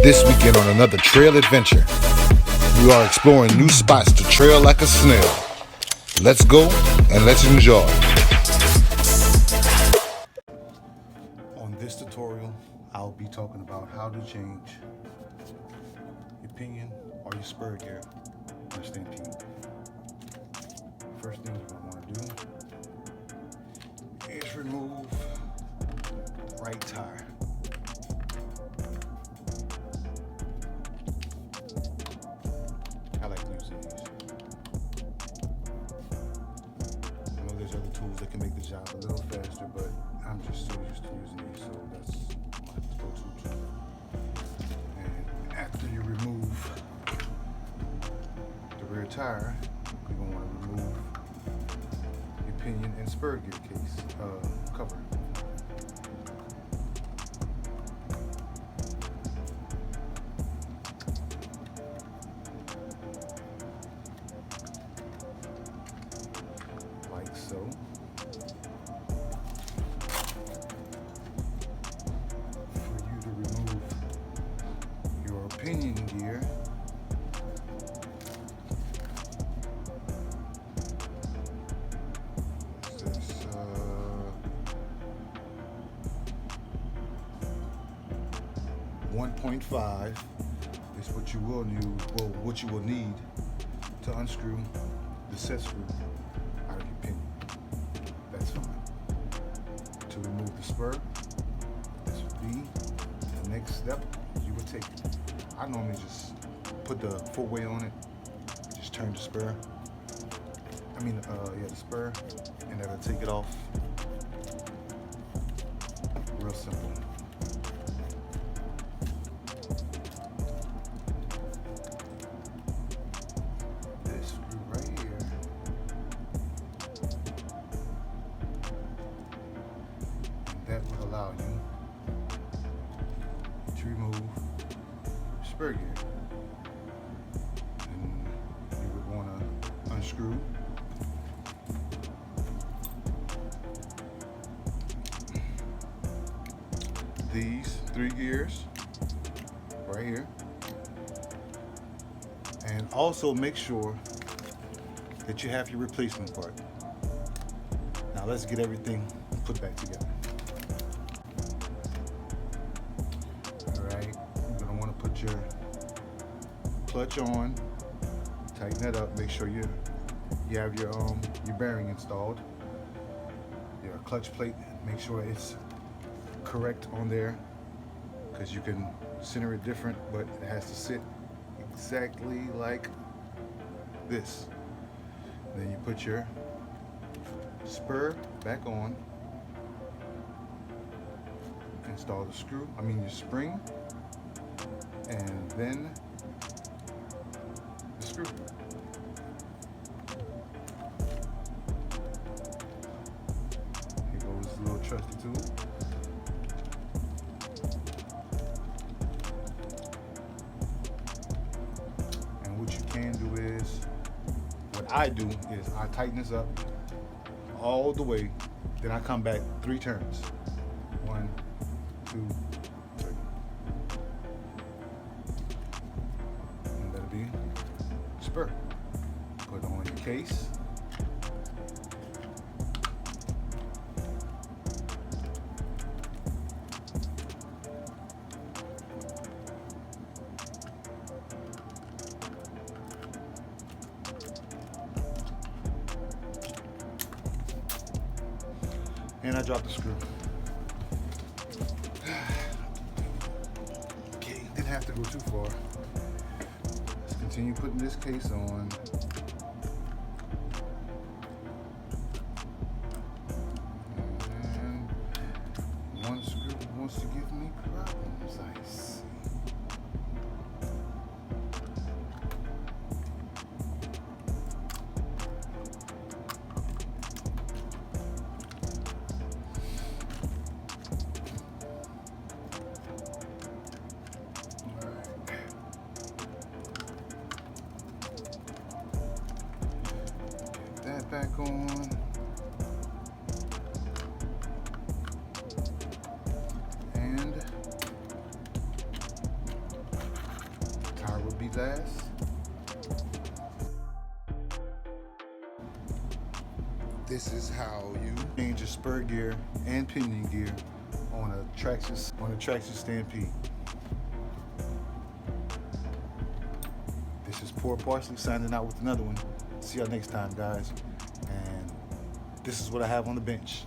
This weekend on another trail adventure, we are exploring new spots to trail like a snail. Let's go and let's enjoy. On this tutorial, I'll be talking about how to change your pinion or your spur gear on a Stampede. First thing you're going to want to do is remove the right tire. I like using these. I know there's other tools that can make the job a little faster, but I'm just so used to using these, so that's my go-to tool. And after you remove the rear tire, you're going to want to remove your pinion and spur gear case cover. Like so. For you to remove your pinion gear, this 1.5 is what you will need to unscrew the set screw out of your pinion. That's fine. To remove the spur, this would be the next step you would take. I normally just put the full weight on it, just turn the spur. The spur, and that'll take it off. Real simple. This screw right here that will allow you to remove spur gear. And you would want to unscrew these 3 gears right here, and also make sure that you have your replacement part. Now let's get everything put back together. Alright, you're going to want to put your clutch on, tighten that up, make sure you have your bearing installed, your clutch plate, make sure it's correct on there, because you can center it different, but it has to sit exactly like this. Then you put your spur back on, install the your spring, and then the screw. Here goes the little trusty tool. And what you can do is, what I do is I tighten this up all the way, then I come back 3 turns. 1, 2, 3. And that'll be spur. Put on your case. And I dropped the screw. Okay, didn't have to go too far. Let's continue putting this case on. And one screw wants to give me problems, I see. That back on. And tire would be last. This is how you change your spur gear and pinion gear on a Traxxas Stampede. This is Poor Parsley signing out with another one. See y'all next time, guys. And this is what I have on the bench.